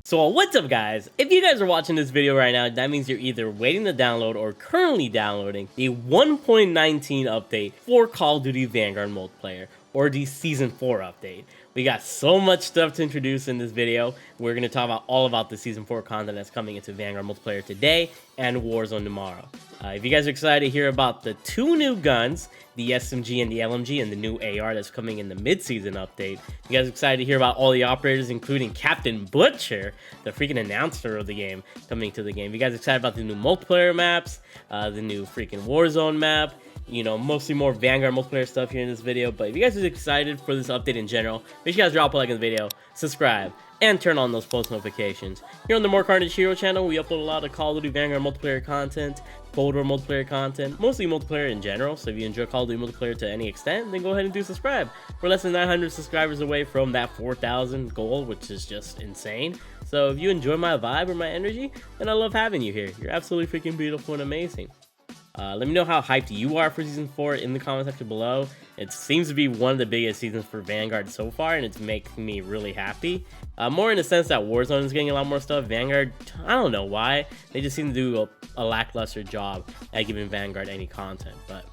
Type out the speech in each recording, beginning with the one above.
So what's up guys? If you guys are watching this video right now, that means you're either waiting to download or currently downloading the 1.19 update for Call of Duty Vanguard multiplayer, or the Season 4 update. We got so much stuff to introduce in this video. We're going to talk about all about the Season 4 content that's coming into Vanguard multiplayer today and Warzone tomorrow. If you guys are excited to hear about the two new guns, the SMG and the LMG, and the new AR that's coming in the mid-season update, you guys are excited to hear about all the operators, including Captain Butcher, the freaking announcer of the game, coming to the game. You guys are excited about the new multiplayer maps, the new freaking Warzone map, you know, mostly more Vanguard multiplayer stuff here in this video. But if you guys are excited for this update in general, make sure you guys drop a like in the video, subscribe, and turn on those post notifications. Here on the More Carnage Hero channel, we upload a lot of Call of Duty Vanguard multiplayer content, Cold War multiplayer content, mostly multiplayer in general. So if you enjoy Call of Duty multiplayer to any extent, then go ahead and do subscribe. We're less than 900 subscribers away from that 4,000 goal, which is just insane. So if you enjoy my vibe or my energy, then I love having you here. You're absolutely freaking beautiful and amazing. Let me know how hyped you are for Season 4 in the comment section below. It seems to be one of the biggest seasons for Vanguard so far, and it's making me really happy. More in the sense that Warzone is getting a lot more stuff. Vanguard, I don't know why. They just seem to do a lackluster job at giving Vanguard any content. But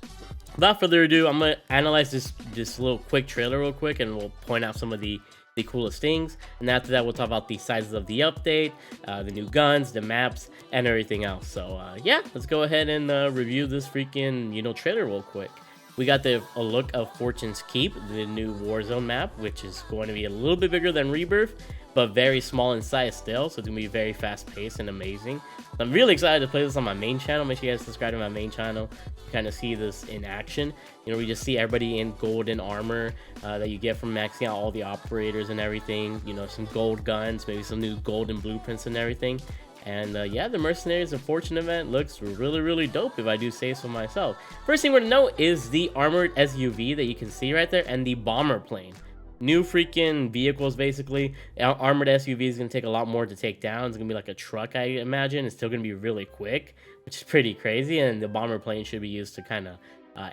without further ado, I'm going to analyze this little quick trailer real quick, and we'll point out some of the coolest things, and after that we'll talk about the sizes of the update, the new guns, the maps, and everything else. So yeah, let's go ahead and review this freaking trailer real quick. We got a look of Fortune's Keep, the new Warzone map, which is going to be a little bit bigger than Rebirth, but very small in size still, so it's gonna be very fast paced and amazing. I'm really excited to play this on my main channel. Make sure you guys subscribe to my main channel to kind of see this in action. We just see everybody in golden armor that you get from maxing out all the operators and everything. Some gold guns, maybe some new golden blueprints and everything. And yeah, the Mercenaries and Fortune event looks really dope, if I do say so myself. First thing we're gonna know is the armored SUV that you can see right there, and the bomber plane. New freaking vehicles, basically. Armored SUV is going to take a lot more to take down. It's going to be like a truck, I imagine. It's still going to be really quick, which is pretty crazy. And the bomber plane should be used to kind of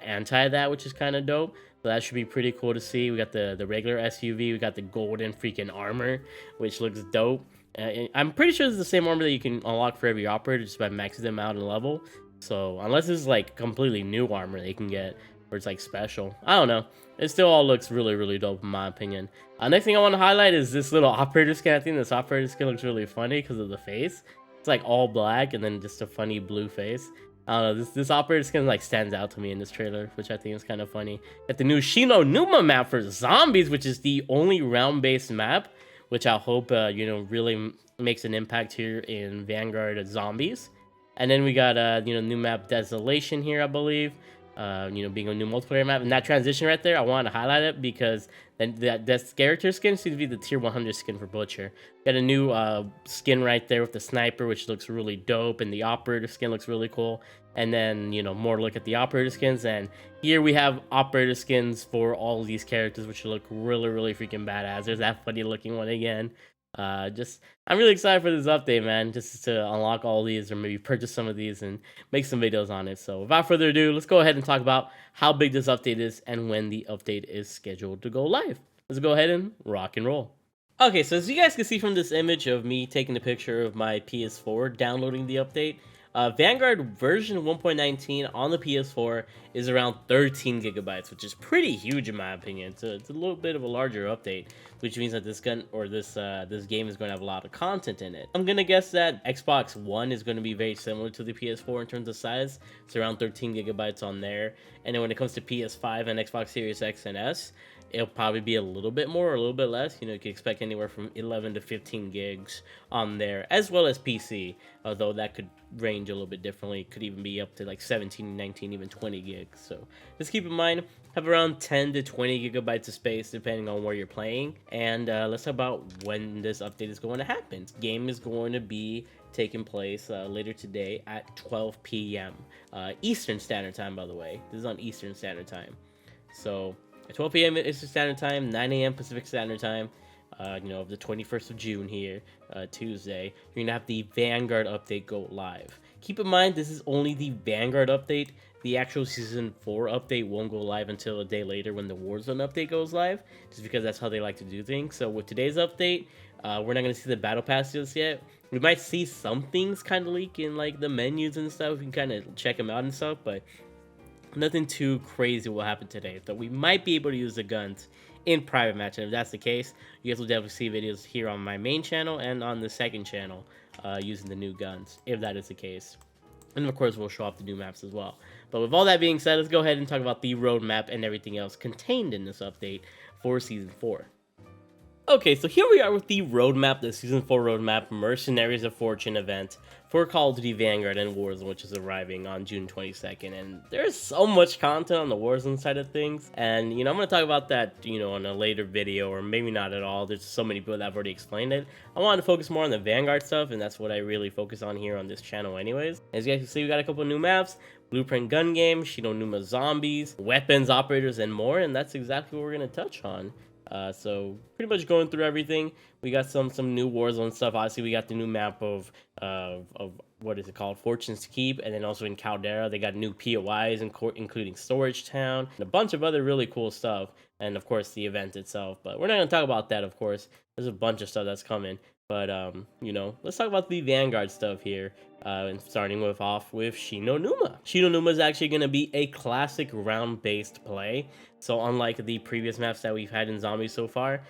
anti that, which is kind of dope. So that should be pretty cool to see. We got the regular SUV. We got the golden freaking armor, which looks dope. I'm pretty sure it's the same armor that you can unlock for every operator just by maxing them out in level. So unless it's like completely new armor they can get, or it's like special, I don't know. It still all looks really dope in my opinion. Next thing I want to highlight is this little operator skin. I think this operator skin looks really funny because of the face. It's like all black and then just a funny blue face. I don't know, this operator skin like stands out to me in this trailer, which I think is kind of funny. Got the new Shino Numa map for zombies, which is the only round-based map, which I hope really makes an impact here in Vanguard zombies. And then we got new map Desolation here, I believe. Being a new multiplayer map, and that transition right there, I want to highlight it because then that character skin seems to be the tier 100 skin for Butcher. Got a new skin right there with the sniper, which looks really dope, and the operator skin looks really cool. And then more look at the operator skins, and here we have operator skins for all of these characters, which look really freaking badass. There's that funny looking one again. I'm really excited for this update, man, just to unlock all these, or maybe purchase some of these and make some videos on it. So without further ado, let's go ahead and talk about how big this update is and when the update is scheduled to go live. Let's go ahead and rock and roll. Okay, so as you guys can see from this image of me taking a picture of my PS4 downloading the update, Vanguard version 1.19 on the PS4 is around 13 gigabytes, which is pretty huge in my opinion. It's a little bit of a larger update, which means that this gun or this game is going to have a lot of content in it. I'm gonna guess that Xbox One is going to be very similar to the PS4 in terms of size. It's around 13 gigabytes on there, and then when it comes to PS5 and Xbox Series X and S, it'll probably be a little bit more or a little bit less. You can expect anywhere from 11 to 15 gigs on there, as well as PC, although that could range a little bit differently. It could even be up to like 17, 19, even 20 gigs. So just keep in mind, have around 10 to 20 gigabytes of space depending on where you're playing. And let's talk about when this update is going to happen. This game is going to be taking place later today at 12 p.m. Eastern Standard Time, by the way. This is on Eastern Standard Time. So at 12 p.m. Eastern Standard Time, 9 a.m. Pacific Standard Time, of the 21st of June here, Tuesday, you're gonna have the Vanguard update go live. Keep in mind, this is only the Vanguard update. The actual Season 4 update won't go live until a day later when the Warzone update goes live, just because that's how they like to do things. So with today's update, We're not gonna see the battle pass just yet. We might see some things kind of leak in like the menus and stuff. We can kind of check them out and stuff, but nothing too crazy will happen today. So we might be able to use the guns in private match, and if that's the case, you guys will definitely see videos here on my main channel and on the second channel using the new guns, if that is the case. And of course, we'll show off the new maps as well. But with all that being said, let's go ahead and talk about the roadmap and everything else contained in this update for Season 4. Okay, so here we are with the roadmap, the Season 4 roadmap, Mercenaries of Fortune event for Call of Duty Vanguard and Warzone, which is arriving on June 22nd. And there's so much content on the Warzone side of things. And, you know, I'm going to talk about that, you know, in a later video, or maybe not at all. There's so many people that have already explained it. I wanted to focus more on the Vanguard stuff, and that's what I really focus on here on this channel anyways. As you guys can see, we got a couple new maps, Blueprint Gun Game, Shinonuma Zombies, Weapons Operators, and more. And that's exactly what we're going to touch on. So pretty much going through everything. We got some new Warzone stuff. Obviously, we got the new map of what is it called, Fortune's Keep, and then also in Caldera they got new POIs, including Storage Town and a bunch of other really cool stuff, and of course the event itself. But we're not gonna talk about that. Of course, there's a bunch of stuff that's coming. But you know, let's talk about the Vanguard stuff here. And starting off with Shinonuma. Shinonuma is actually going to be a classic round-based play. So unlike the previous maps that we've had in Zombies so far,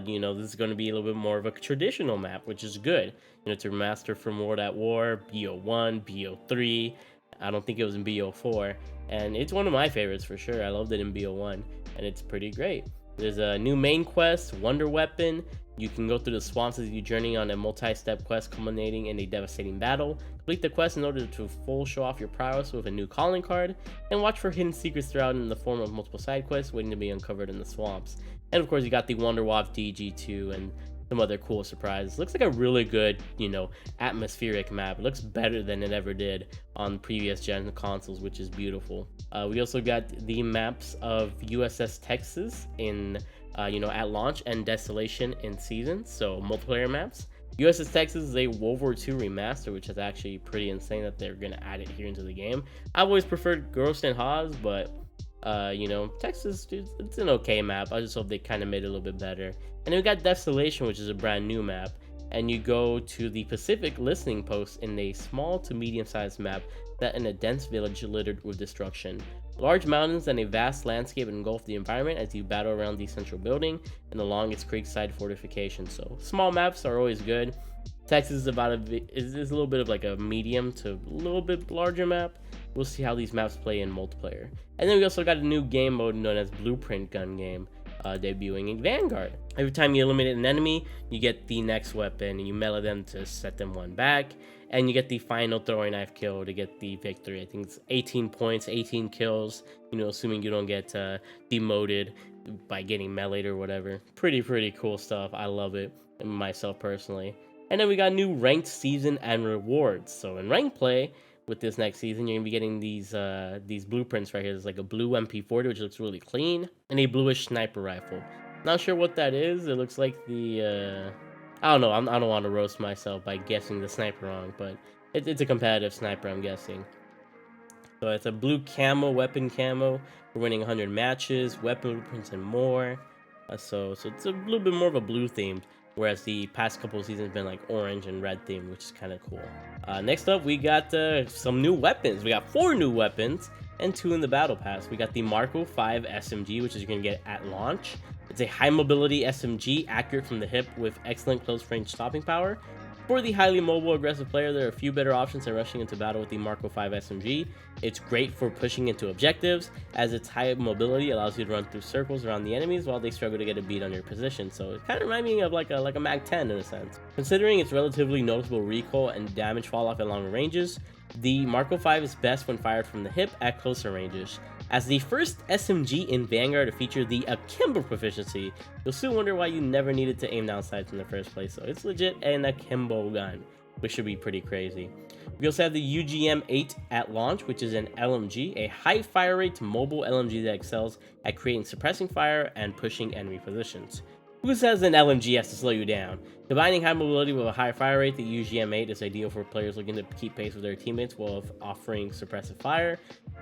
you know, this is going to be a little bit more of a traditional map, which is good. You know, it's a remaster from World at War, BO1, BO3. I don't think it was in BO4. And it's one of my favorites for sure. I loved it in BO1, and it's pretty great. There's a new main quest, Wonder Weapon. You can go through the swamps as you journey on a multi-step quest culminating in a devastating battle. Complete the quest in order to full show off your prowess with a new calling card, and watch for hidden secrets throughout in the form of multiple side quests waiting to be uncovered in the swamps. And of course, you got the Wonder Waf DG2 and some other cool surprises. Looks like a really good, you know, atmospheric map. It looks better than it ever did on previous gen consoles, which is beautiful. We also got the maps of USS Texas in you know, at launch, and Desolation in season, so multiplayer maps. USS Texas is a World War II remaster, which is actually pretty insane that they're gonna add it here into the game. I've always preferred Ghost and Haas, but you know, Texas, it's an okay map. I just hope they kind of made it a little bit better. And then we got Desolation, which is a brand new map, and you go to the Pacific listening post in a small to medium-sized map set in a dense village littered with destruction. Large mountains and a vast landscape engulf the environment as you battle around the central building and along its creekside fortification. So small maps are always good. Texas is is a little bit of like a medium to a little bit larger map. We'll see how these maps play in multiplayer. And then we also got a new game mode known as Blueprint Gun Game, debuting in Vanguard. Every time you eliminate an enemy, you get the next weapon and you melee them to set them one back, and you get the final throwing knife kill to get the victory. I think it's 18 points, 18 kills, you know, assuming you don't get demoted by getting meleeed or whatever. Pretty cool stuff. I love it myself personally. And then we got new ranked season and rewards. So in ranked play with this next season, you're gonna be getting these blueprints right here. There's like a blue MP40, which looks really clean, and a bluish sniper rifle. Not sure what that is. It looks like the I don't know. I don't want to roast myself by guessing the sniper wrong, but it's a competitive sniper, I'm guessing. So it's a blue camo, weapon camo. We're winning 100 matches, weapon blueprints, and more. So it's a little bit more of a blue themed, whereas the past couple of seasons have been like orange and red themed, which is kind of cool. Next up, we got some new weapons. We got 4 new weapons and 2 in the battle pass. We got the Marco 5 SMG, which is you're gonna get at launch. It's a high mobility SMG, accurate from the hip with excellent close range stopping power. For the highly mobile aggressive player, there are a few better options than rushing into battle with the Marco 5 SMG. It's great for pushing into objectives, as its high mobility allows you to run through circles around the enemies while they struggle to get a beat on your position. So it kind of reminds me of like a Mag 10 in a sense. Considering its relatively noticeable recoil and damage fall off at longer ranges, the Marco 5 is best when fired from the hip at closer ranges. As the first SMG in Vanguard to feature the akimbo proficiency, you'll soon wonder why you never needed to aim down sights in the first place. So it's legit an akimbo gun, which should be pretty crazy. We also have the UGM 8 at launch, which is an LMG, a high fire rate mobile LMG that excels at creating suppressing fire and pushing enemy positions. Who says an LMG has to slow you down? Combining high mobility with a high fire rate, the UGM 8 is ideal for players looking to keep pace with their teammates while offering suppressive fire.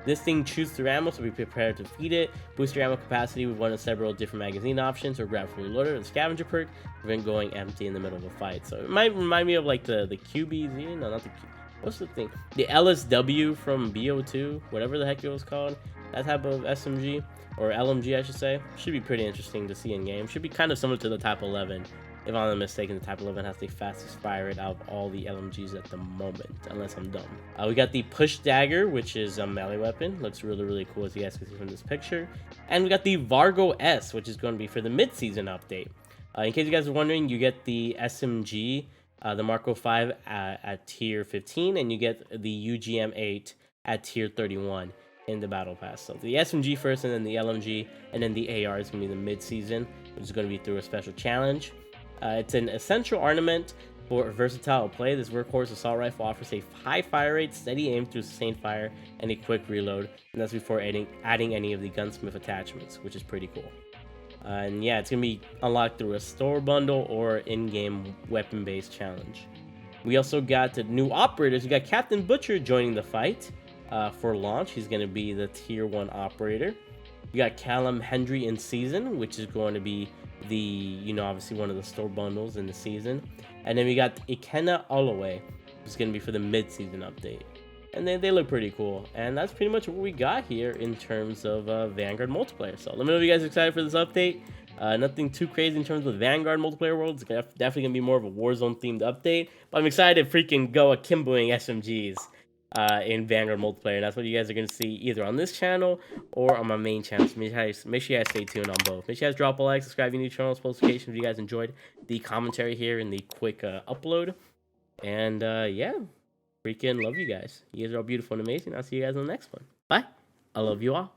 This thing chews through ammo, so be prepared to feed it. Boost your ammo capacity with one of several different magazine options, or grab fully loaded and scavenger perk, prevent going empty in the middle of a fight. So it might remind me of like the QBZ, no, not the Q. What's the thing? The LSW from BO2, whatever the heck it was called. That type of SMG. Or LMG, I should say. Should be pretty interesting to see in game. Should be kind of similar to the Type 11. If I'm not mistaken, the Type 11 has the fastest fire rate out of all the LMGs at the moment, unless I'm dumb. We got the Push Dagger, which is a melee weapon. Looks really, really cool, as you guys can see from this picture. And we got the VARGO S, which is going to be for the mid-season update. In case you guys are wondering, you get the SMG, the Marco 5 at tier 15, and you get the UGM 8 at tier 31. In the battle pass. So the SMG first, and then the LMG, and then the AR is going to be the mid-season, which is going to be through a special challenge. It's an essential ornament for versatile play. This workhorse assault rifle offers a high fire rate, steady aim through sustained fire, and a quick reload, and that's before adding any of the gunsmith attachments, which is pretty cool. And yeah, it's going to be unlocked through a store bundle or in-game weapon-based challenge. We also got the new operators. We got Captain Butcher joining the fight. For launch, he's going to be the tier 1 operator. We got Callum Hendry in season, which is going to be the, obviously one of the store bundles in the season. And then we got Ikenna Holloway, who's going to be for the mid-season update. And they look pretty cool. And that's pretty much what we got here in terms of Vanguard multiplayer. So let me know if you guys are excited for this update. Nothing too crazy in terms of the Vanguard multiplayer world. It's definitely going to be more of a Warzone themed update. But I'm excited to freaking go akimboing SMGs. In Vanguard multiplayer, and that's what you guys are going to see either on this channel or on my main channel. So make sure you guys stay tuned on both. Make sure you guys drop a like, subscribe to the channel, post notifications if you guys enjoyed the commentary here and the quick upload. And yeah, freaking love you guys. You guys are all beautiful and amazing. I'll see you guys on the next one. Bye. I love you all.